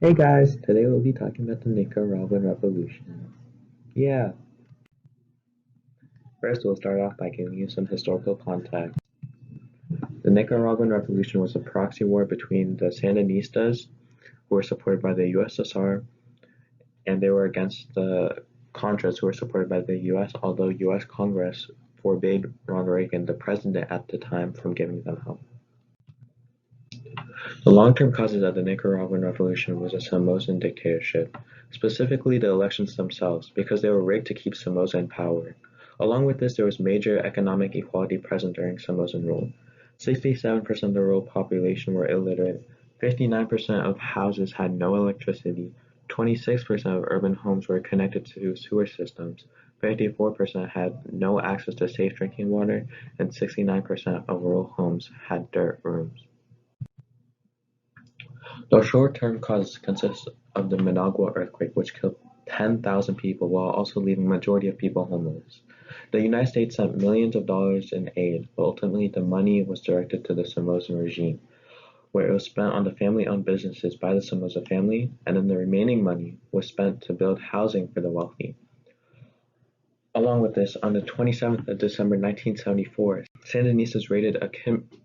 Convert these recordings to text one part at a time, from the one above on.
Hey guys, today we'll be talking about the Nicaraguan Revolution. Yeah, first we'll start off by giving you some historical context. The Nicaraguan Revolution was a proxy war between the Sandinistas, who were supported by the USSR, and they were against the Contras, who were supported by the US, although US Congress forbade Ronald Reagan, the president at the time, from giving them help. The long-term causes of the Nicaraguan Revolution was a Somozan dictatorship, specifically the elections themselves, because they were rigged to keep Somoza in power. Along with this, there was major economic equality present during Somozan rule. 67% of the rural population were illiterate, 59% of houses had no electricity, 26% of urban homes were connected to sewer systems, 54% had no access to safe drinking water, and 69% of rural homes had dirt rooms. The short-term causes consist of the Managua earthquake, which killed 10,000 people while also leaving a majority of people homeless. The United States sent millions of dollars in aid, but ultimately the money was directed to the Somozan regime, where it was spent on the family-owned businesses by the Somoza family, and then the remaining money was spent to build housing for the wealthy. Along with this, on the 27th of December 1974, Sandinistas raided a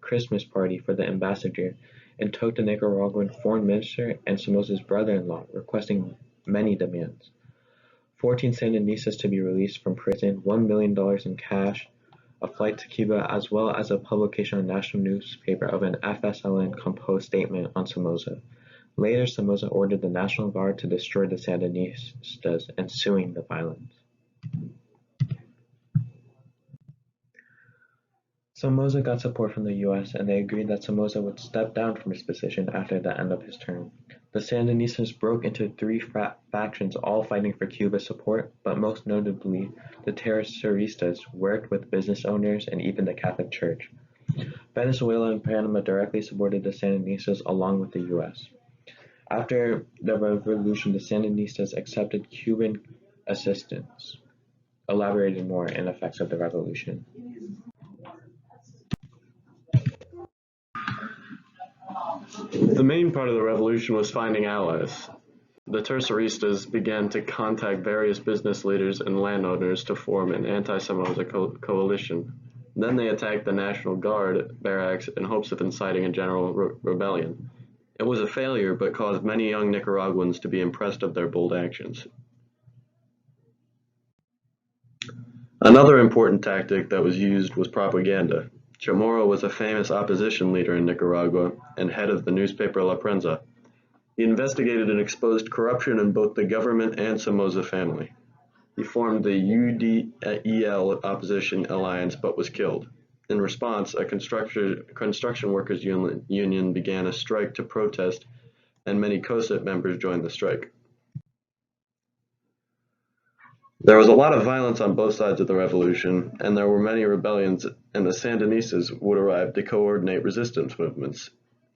Christmas party for the ambassador and took the Nicaraguan foreign minister and Somoza's brother-in-law, requesting many demands. 14 Sandinistas to be released from prison, $1 million in cash, a flight to Cuba, as well as a publication on a national newspaper of an FSLN composed statement on Somoza. Later, Somoza ordered the National Guard to destroy the Sandinistas, ensuing the violence. Somoza got support from the US, and they agreed that Somoza would step down from his position after the end of his term. The Sandinistas broke into three factions, all fighting for Cuba's support, but most notably, the Terroristas worked with business owners and even the Catholic Church. Venezuela and Panama directly supported the Sandinistas along with the US. After the revolution, the Sandinistas accepted Cuban assistance, elaborating more in effects of the revolution. The main part of the revolution was finding allies. The Terroristas began to contact various business leaders and landowners to form an anti-Somoza coalition. Then they attacked the National Guard barracks in hopes of inciting a general rebellion. It was a failure, but caused many young Nicaraguans to be impressed of their bold actions. Another important tactic that was used was propaganda. Chamorro was a famous opposition leader in Nicaragua and head of the newspaper La Prensa. He investigated and exposed corruption in both the government and Somoza family. He formed the UDEL opposition alliance but was killed. In response, a construction workers union began a strike to protest, and many COSIT members joined the strike. There was a lot of violence on both sides of the revolution, and there were many rebellions, and the Sandinistas would arrive to coordinate resistance movements.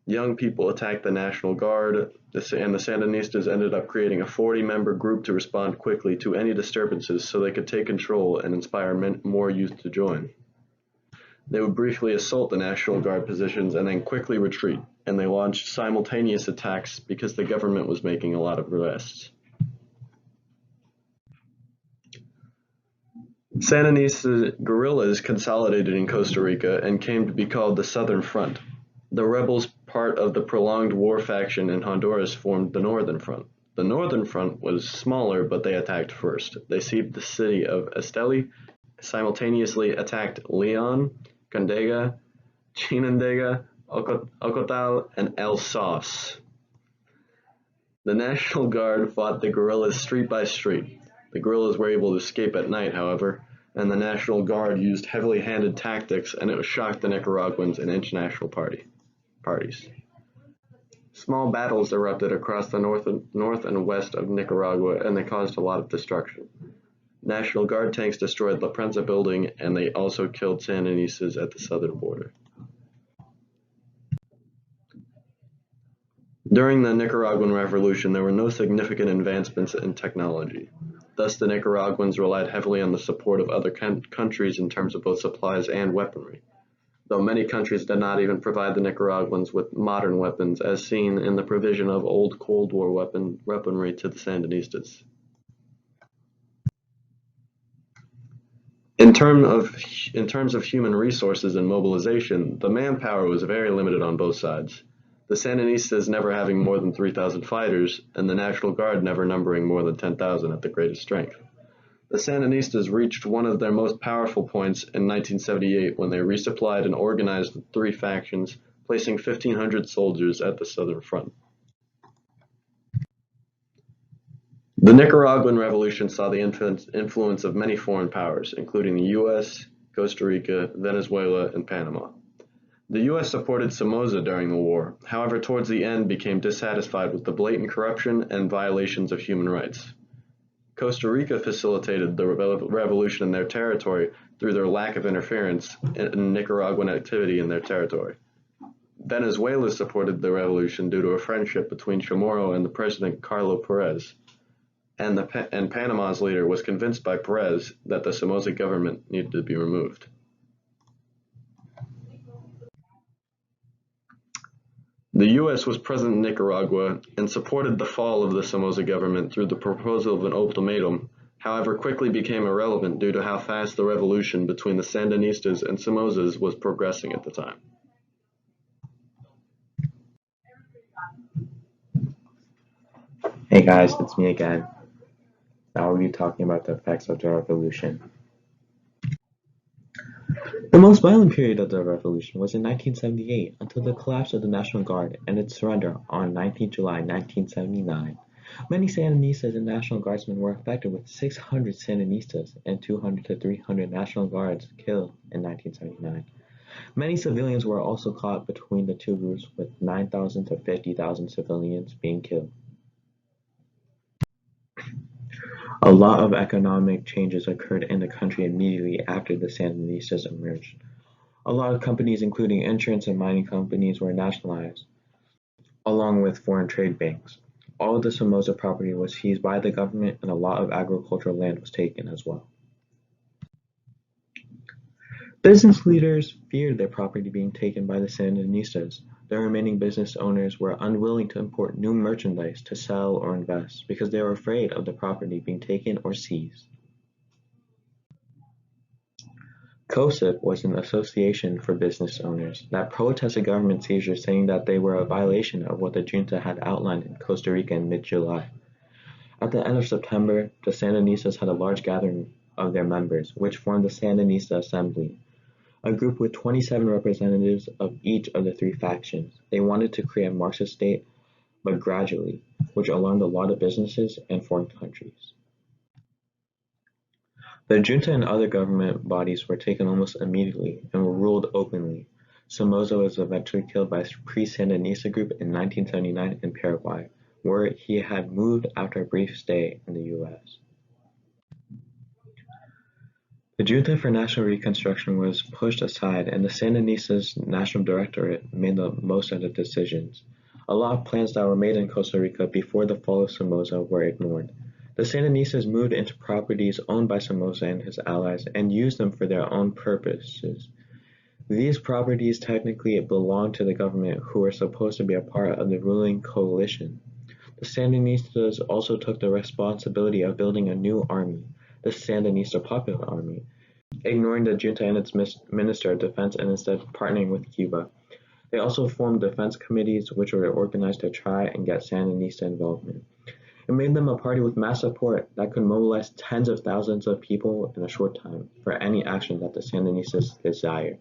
Young people attacked the National Guard, and the Sandinistas ended up creating a 40-member group to respond quickly to any disturbances so they could take control and inspire more youth to join. They would briefly assault the National Guard positions and then quickly retreat, and they launched simultaneous attacks because the government was making a lot of arrests. Sandinista guerrillas consolidated in Costa Rica and came to be called the Southern Front. The rebels, part of the prolonged war faction in Honduras, formed the Northern Front. The Northern Front was smaller, but they attacked first. They seized the city of Esteli, simultaneously attacked Leon, Condega, Chinandega, Ocotal, and El Sos. The National Guard fought the guerrillas street by street. The guerrillas were able to escape at night, however, and the National Guard used heavily handed tactics, and it shocked the Nicaraguans and international parties. Small battles erupted across the north and west of Nicaragua, and they caused a lot of destruction. National Guard tanks destroyed La Prensa building, and they also killed Sandinistas at the southern border. During the Nicaraguan Revolution, there were no significant advancements in technology. Thus, the Nicaraguans relied heavily on the support of other countries in terms of both supplies and weaponry. though many countries did not even provide the Nicaraguans with modern weapons, as seen in the provision of old Cold War weaponry to the Sandinistas. In terms of human resources and mobilization, the manpower was very limited on both sides, the Sandinistas never having more than 3,000 fighters, and the National Guard never numbering more than 10,000 at the greatest strength. The Sandinistas reached one of their most powerful points in 1978 when they resupplied and organized the three factions, placing 1,500 soldiers at the southern front. The Nicaraguan Revolution saw the influence of many foreign powers, including the U.S., Costa Rica, Venezuela, and Panama. The U.S. supported Somoza during the war, however towards the end became dissatisfied with the blatant corruption and violations of human rights. Costa Rica facilitated the revolution in their territory through their lack of interference in Nicaraguan activity in their territory. Venezuela supported the revolution due to a friendship between Chamorro and the president Carlos Perez, and Panama's leader was convinced by Perez that the Somoza government needed to be removed. The U.S. was present in Nicaragua and supported the fall of the Somoza government through the proposal of an ultimatum, however quickly became irrelevant due to how fast the revolution between the Sandinistas and Somozas was progressing at the time. Hey guys, it's me again. Now we'll be talking about the effects of the revolution. The most violent period of the revolution was in 1978 until the collapse of the National Guard and its surrender on 19 July 1979. Many Sandinistas and National Guardsmen were affected, with 600 Sandinistas and 200 to 300 National Guards killed in 1979. Many civilians were also caught between the two groups, with 9,000 to 50,000 civilians being killed. A lot of economic changes occurred in the country immediately after the Sandinistas emerged. A lot of companies, including insurance and mining companies, were nationalized, along with foreign trade banks. All of the Somoza property was seized by the government, and a lot of agricultural land was taken as well. Business leaders feared their property being taken by the Sandinistas. The remaining business owners were unwilling to import new merchandise to sell or invest because they were afraid of the property being taken or seized. COSIP was an association for business owners that protested government seizures, saying that they were a violation of what the junta had outlined in Costa Rica in mid-July. At the end of September, the Sandinistas had a large gathering of their members, which formed the Sandinista Assembly, a group with 27 representatives of each of the three factions. They wanted to create a Marxist state, but gradually, which alarmed a lot of businesses and foreign countries. The junta and other government bodies were taken almost immediately and were ruled openly. Somoza was eventually killed by a pre-Sandinista group in 1979 in Paraguay, where he had moved after a brief stay in the U.S. The Junta for National Reconstruction was pushed aside, and the Sandinistas' National Directorate made the most of the decisions. A lot of plans that were made in Costa Rica before the fall of Somoza were ignored. The Sandinistas moved into properties owned by Somoza and his allies and used them for their own purposes. These properties technically belonged to the government, who were supposed to be a part of the ruling coalition. The Sandinistas also took the responsibility of building a new army, the Sandinista Popular Army, ignoring the junta and its Minister of Defense and instead partnering with Cuba. They also formed defense committees, which were organized to try and get Sandinista involvement. It made them a party with mass support that could mobilize tens of thousands of people in a short time for any action that the Sandinistas desired.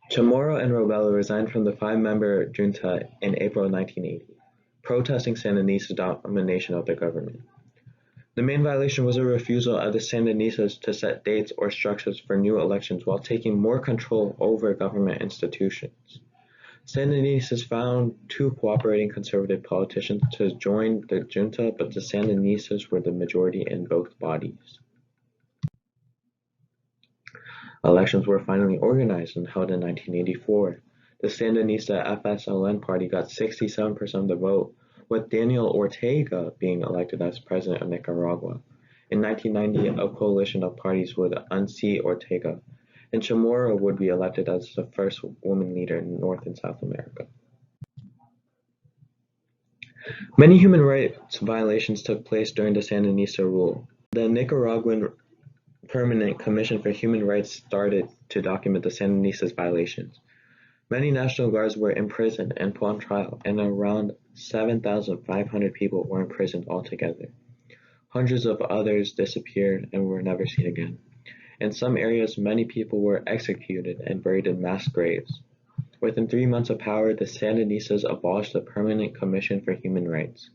Chamorro and Robelo resigned from the five-member junta in April 1980, protesting Sandinista domination of the government. The main violation was a refusal of the Sandinistas to set dates or structures for new elections while taking more control over government institutions. Sandinistas found two cooperating conservative politicians to join the junta, but the Sandinistas were the majority in both bodies. Elections were finally organized and held in 1984. The Sandinista FSLN party got 67% of the vote, with Daniel Ortega being elected as president of Nicaragua. In 1990, a coalition of parties would unseat Ortega. and Chamorro would be elected as the first woman leader in North and South America. Many human rights violations took place during the Sandinista rule. The Nicaraguan Permanent Commission for Human Rights started to document the Sandinistas' violations. Many National Guards were imprisoned and put on trial, and around 7,500 people were imprisoned altogether. Hundreds of others disappeared and were never seen again. In some areas, many people were executed and buried in mass graves. Within 3 months of power, the Sandinistas abolished the Permanent Commission for Human Rights.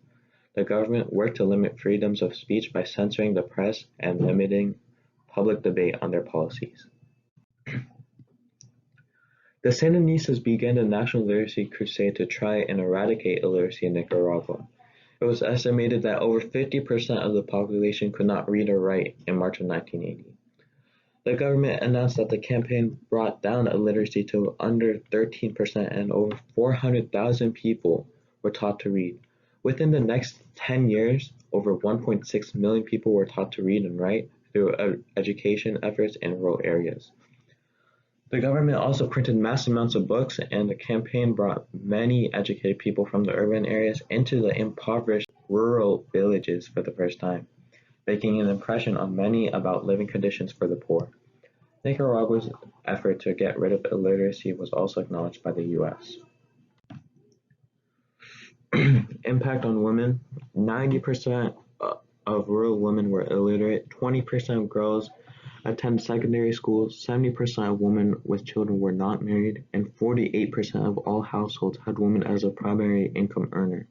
The government worked to limit freedoms of speech by censoring the press and limiting public debate on their policies. The Sandinistas began a national literacy crusade to try and eradicate illiteracy in Nicaragua. It was estimated that over 50% of the population could not read or write in March of 1980. The government announced that the campaign brought down illiteracy to under 13% and over 400,000 people were taught to read. Within the next 10 years, over 1.6 million people were taught to read and write through education efforts in rural areas. The government also printed mass amounts of books, and the campaign brought many educated people from the urban areas into the impoverished rural villages for the first time, making an impression on many about living conditions for the poor. Nicaragua's effort to get rid of illiteracy was also acknowledged by the U.S. Impact on women: 90% of rural women were illiterate, 20% of girls attend secondary school, 70% of women with children were not married, and 48% of all households had women as a primary income earner.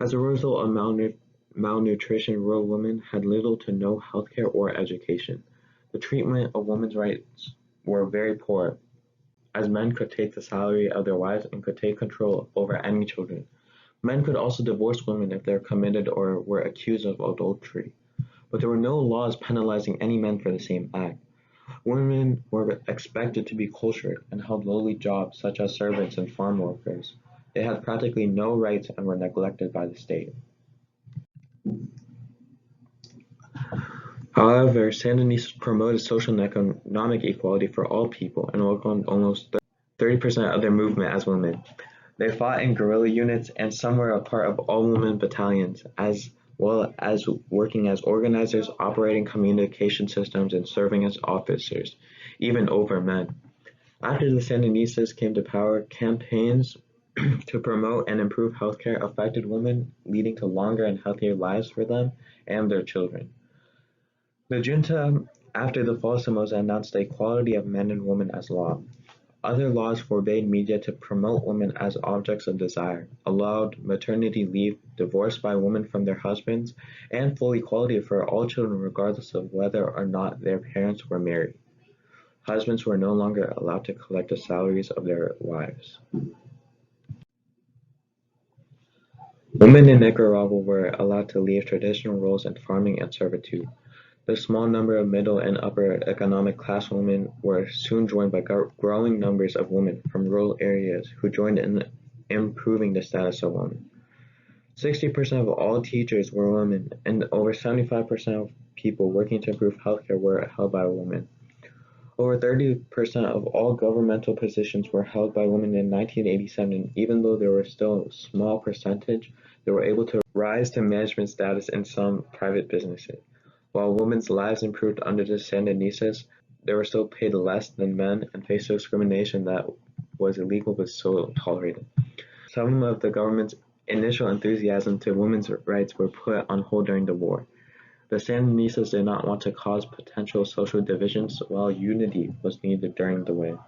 As a result of malnutrition, rural women had little to no healthcare or education. The treatment of women's rights were very poor, as men could take the salary of their wives and could take control over any children. Men could also divorce women if they were committed or were accused of adultery, but there were no laws penalizing any men for the same act. Women were expected to be cultured and held lowly jobs such as servants and farm workers. They had practically no rights and were neglected by the state. However, Sandinistas promoted social and economic equality for all people and welcomed almost 30% of their movement as women. They fought in guerrilla units, and some were a part of all-women battalions, as well as working as organizers, operating communication systems, and serving as officers, even over men. After the Sandinistas came to power, campaigns to promote and improve healthcare affected women, leading to longer and healthier lives for them and their children. The junta, after the fall of Somoza, announced the equality of men and women as law. Other laws forbade media to promote women as objects of desire, allowed maternity leave, divorce by women from their husbands, and full equality for all children regardless of whether or not their parents were married. Husbands were no longer allowed to collect the salaries of their wives. Women in Nicaragua were allowed to leave traditional roles in farming and servitude. The small number of middle and upper economic class women were soon joined by growing numbers of women from rural areas who joined in improving the status of women. 60% of all teachers were women, and over 75% of people working to improve healthcare were held by women. Over 30% of all governmental positions were held by women in 1987, and even though there were still a small percentage, they were able to rise to management status in some private businesses. While women's lives improved under the Sandinistas, they were still paid less than men and faced discrimination that was illegal but still tolerated. Some of the government's initial enthusiasm to women's rights were put on hold during the war. The Sandinistas did not want to cause potential social divisions, while unity was needed during the war.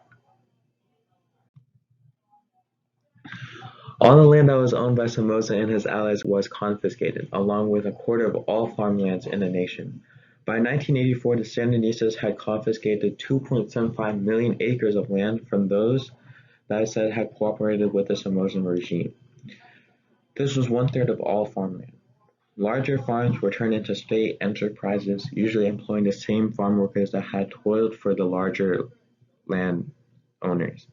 All the land that was owned by Somoza and his allies was confiscated, along with a quarter of all farmlands in the nation. By 1984, the Sandinistas had confiscated 2.75 million acres of land from those that it said had cooperated with the Somozan regime. This was 1/3 of all farmland. Larger farms were turned into state enterprises, usually employing the same farm workers that had toiled for the larger land owners.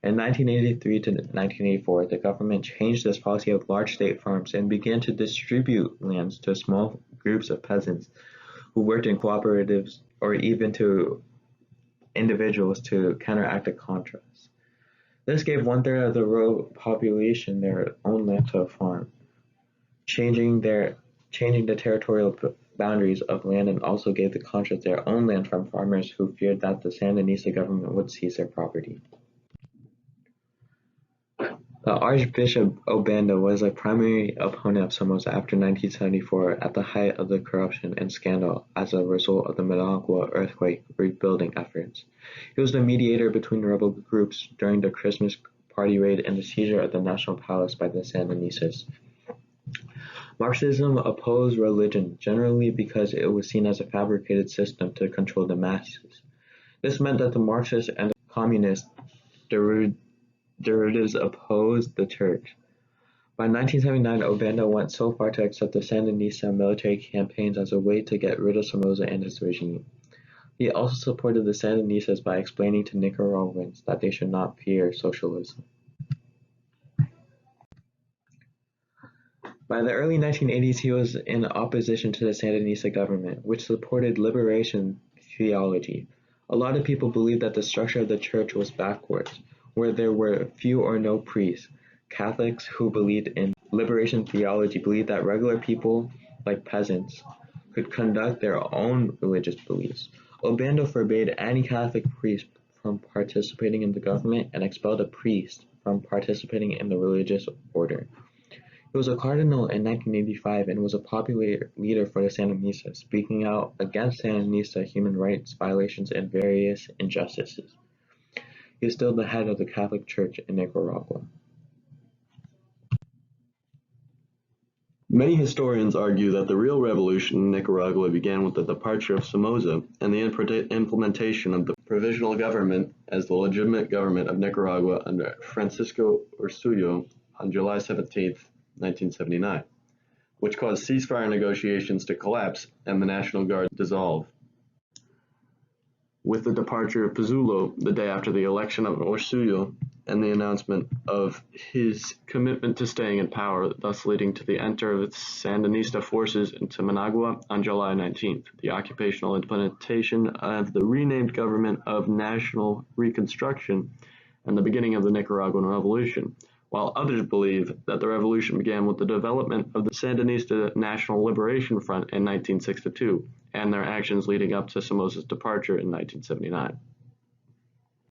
In 1983 to 1984, the government changed this policy of large state farms and began to distribute lands to small groups of peasants who worked in cooperatives or even to individuals to counteract the Contras. This gave 1/3 of the rural population their own land to farm, changing the territorial boundaries of land, and also gave the Contras their own land from farmers who feared that the Sandinista government would seize their property. The Archbishop Obando was a primary opponent of Somoza after 1974 at the height of the corruption and scandal as a result of the Managua earthquake rebuilding efforts. He was the mediator between rebel groups during the Christmas party raid and the seizure of the National Palace by the Sandinistas. Marxism opposed religion, generally because it was seen as a fabricated system to control the masses. This meant that the Marxists and the communist derivatives opposed the church. By 1979, Obando went so far to accept the Sandinista military campaigns as a way to get rid of Somoza and his regime. He also supported the Sandinistas by explaining to Nicaraguans that they should not fear socialism. By the early 1980s, he was in opposition to the Sandinista government, which supported liberation theology. A lot of people believed that the structure of the church was backwards, where there were few or no priests. Catholics who believed in liberation theology believed that regular people, like peasants, could conduct their own religious beliefs. Obando forbade any Catholic priest from participating in the government and expelled a priest from participating in the religious order. He was a cardinal in 1985 and was a popular leader for the Sandinistas, speaking out against Sandinista human rights violations and various injustices. He is still the head of the Catholic Church in Nicaragua. Many historians argue that the real revolution in Nicaragua began with the departure of Somoza and the implementation of the provisional government as the legitimate government of Nicaragua under Francisco Ursullo on July 17, 1979, which caused ceasefire negotiations to collapse and the National Guard dissolve. With the departure of Pizzulo the day after the election of Ursullo and the announcement of his commitment to staying in power, thus leading to the entry of Sandinista forces into Managua on July 19th, the occupational implementation of the renamed Government of National Reconstruction, and the beginning of the Nicaraguan Revolution, while others believe that the revolution began with the development of the Sandinista National Liberation Front in 1962 and their actions leading up to Somoza's departure in 1979.